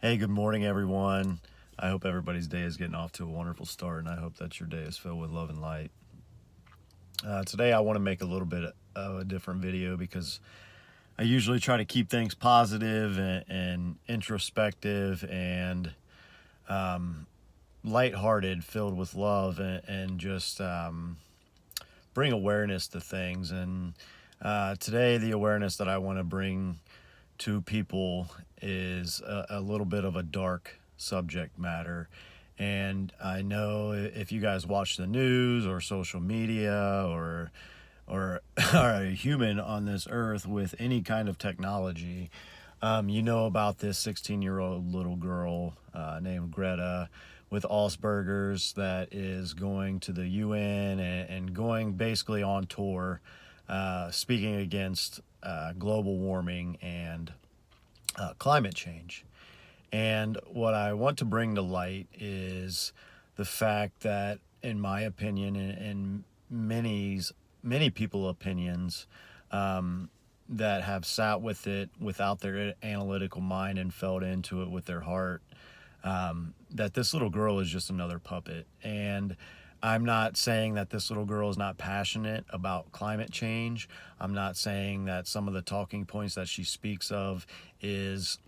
Hey, good morning, everyone. I hope everybody's day is getting off to a wonderful start, and I hope that your day is filled with love and light. Today, I want to make a little bit of a different video because I usually try to keep things positive and introspective and lighthearted, filled with love, and just bring awareness to things. And today, the awareness that I want to bring to people is a little bit of a dark subject matter. And I know if you guys watch the news or social media or are a human on this earth with any kind of technology, you know about this 16-year-old little girl named Greta with Asperger's that is going to the UN and going basically on tour, speaking against global warming and climate change. And what I want to bring to light is the fact that, in my opinion, and many people's opinions, that have sat with it without their analytical mind and felt into it with their heart, that this little girl is just another puppet. And I'm not saying that this little girl is not passionate about climate change. I'm not saying that some of the talking points that she speaks of is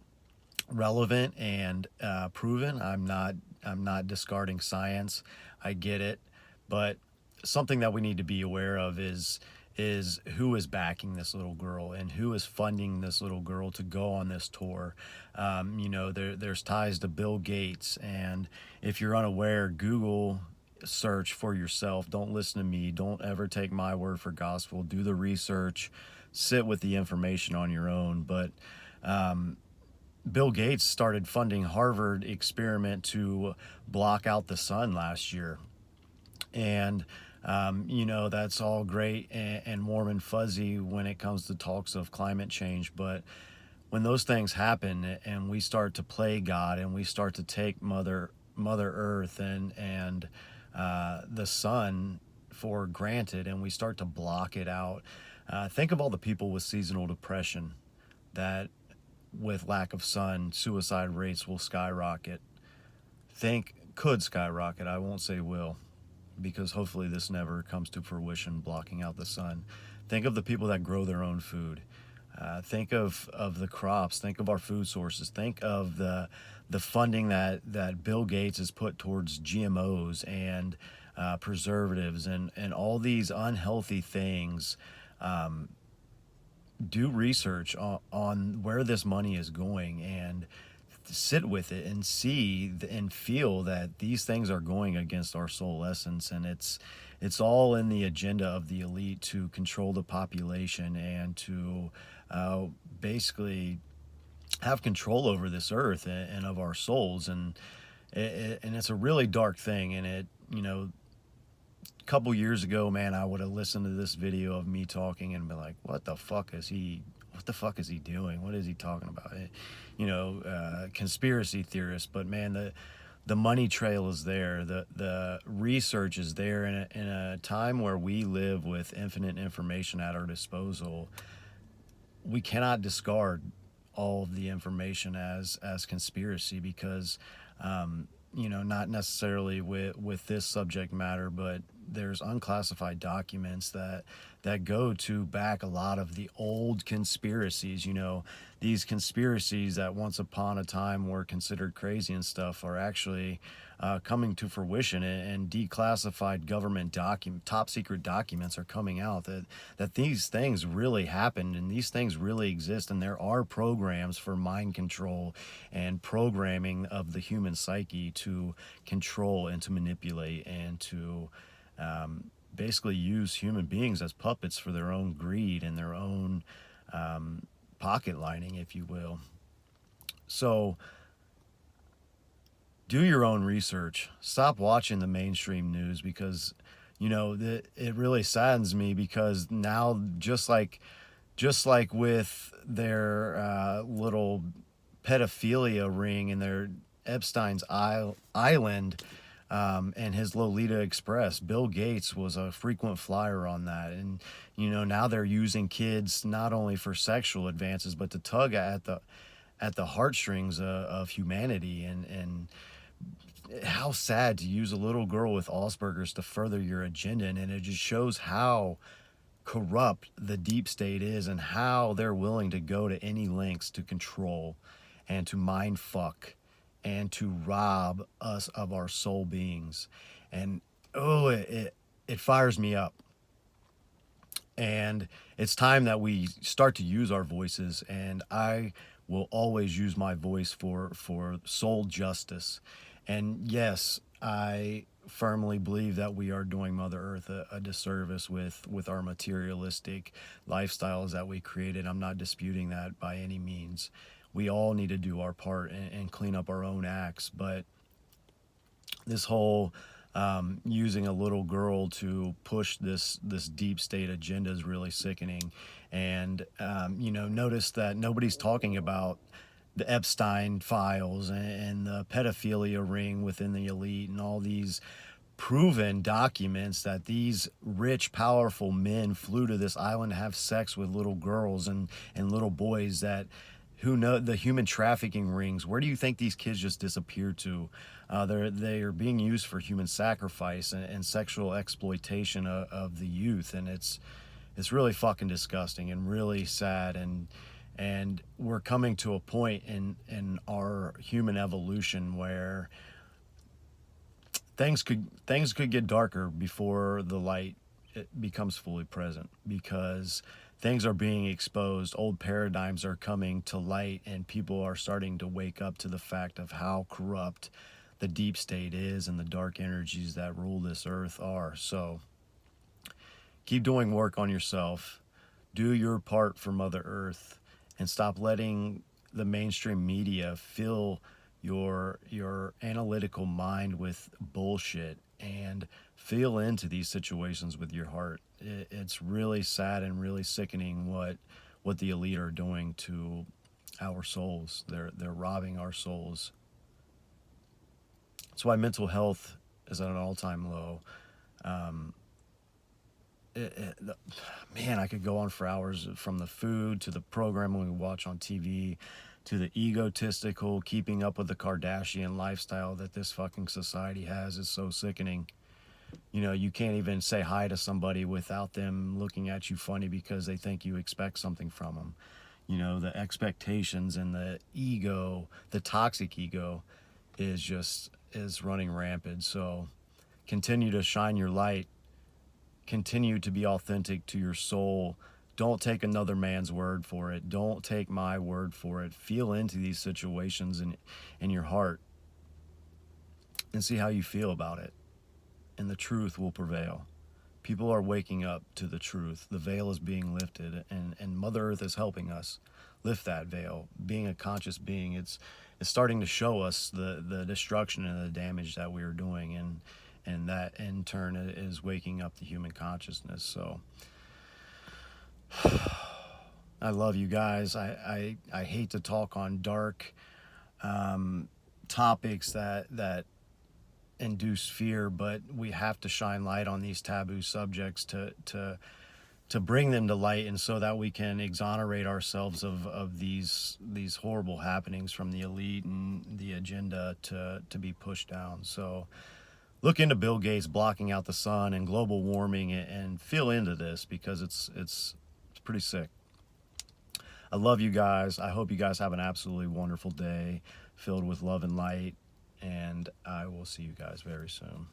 relevant and proven. I'm not discarding science. I get it, but something that we need to be aware of is who is backing this little girl and who is funding this little girl to go on this tour. There's ties to Bill Gates, and if you're unaware, Google search for yourself. Don't listen to me. Don't ever take my word for gospel. Do the research, sit with the information on your own. But Bill Gates started funding Harvard experiment to block out the sun last year. And, that's all great and warm and fuzzy when it comes to talks of climate change. But when those things happen and we start to play God and we start to take Mother Earth and the sun for granted and we start to block it out, think of all the people with seasonal depression that with lack of sun, suicide rates will skyrocket. Could skyrocket. I won't say will, because hopefully this never comes to fruition, blocking out the sun. Think of the people that grow their own food. Think of the crops. Think of our food sources. Think of the funding that Bill Gates has put towards GMOs and preservatives and all these unhealthy things. Do research on where this money is going and sit with it and see and feel that these things are going against our soul essence, and it's all in the agenda of the elite to control the population and to basically have control over this earth and of our souls. And it's a really dark thing. And couple years ago, man, I would have listened to this video of me talking and be like, what the fuck is he doing? What is he talking about? Conspiracy theorists. But man, the money trail is there. The research is there. In a time where we live with infinite information at our disposal, we cannot discard all of the information as conspiracy, because not necessarily with this subject matter, but there's unclassified documents that go to back a lot of the old conspiracies. These conspiracies that once upon a time were considered crazy and stuff are actually coming to fruition, and declassified government top secret documents are coming out that these things really happened and these things really exist, and there are programs for mind control and programming of the human psyche to control and to manipulate and to basically use human beings as puppets for their own greed and their own pocket lining, if you will. So do your own research. Stop watching the mainstream news, because it really saddens me, because now just like with their little pedophilia ring and their Epstein's Island, and his Lolita Express, Bill Gates was a frequent flyer on that. And now they're using kids not only for sexual advances, but to tug at the heartstrings of humanity, and how sad to use a little girl with Asperger's to further your agenda. And it just shows how corrupt the deep state is and how they're willing to go to any lengths to control and to mind fuck and to rob us of our soul beings. And oh, it fires me up. And it's time that we start to use our voices, and I will always use my voice for soul justice. And yes, I firmly believe that we are doing Mother Earth a disservice with our materialistic lifestyles that we created. I'm not disputing that by any means. We all need to do our part and clean up our own acts. But this whole using a little girl to push this deep state agenda is really sickening. And notice that nobody's talking about the Epstein files and the pedophilia ring within the elite and all these proven documents that these rich, powerful men flew to this island to have sex with little girls and little boys. That who know the human trafficking rings. Where do you think these kids just disappeared to? They are being used for human sacrifice and sexual exploitation of the youth, and it's really fucking disgusting and really sad. And we're coming to a point in our human evolution where things could get darker before the light it becomes fully present, because things are being exposed, old paradigms are coming to light, and people are starting to wake up to the fact of how corrupt the deep state is and the dark energies that rule this earth are. So keep doing work on yourself, do your part for Mother Earth, and stop letting the mainstream media fill your analytical mind with bullshit, and feel into these situations with your heart. It's really sad and really sickening what the elite are doing to our souls. They're robbing our souls. That's why mental health is at an all-time low. Um, Man, I could go on for hours, from the food to the programming we watch on TV to the egotistical keeping up with the Kardashian lifestyle that this fucking society has. Is so sickening. You can't even say hi to somebody without them looking at you funny because they think you expect something from them. The expectations and the ego, the toxic ego is running rampant. So continue to shine your light, continue to be authentic to your soul. Don't take another man's word for it. Don't take my word for it. Feel into these situations in your heart and see how you feel about it. And the truth will prevail. People are waking up to the truth. The veil is being lifted, and Mother Earth is helping us lift that veil. Being a conscious being, it's starting to show us the destruction and the damage that we are doing, and that in turn is waking up the human consciousness. So I love you guys. I hate to talk on dark topics that induce fear, but we have to shine light on these taboo subjects to bring them to light, and so that we can exonerate ourselves of these horrible happenings from the elite and the agenda to be pushed down. So look into Bill Gates blocking out the sun and global warming, and feel into this, because it's pretty sick. I love you guys. I hope you guys have an absolutely wonderful day filled with love and light, and I will see you guys very soon.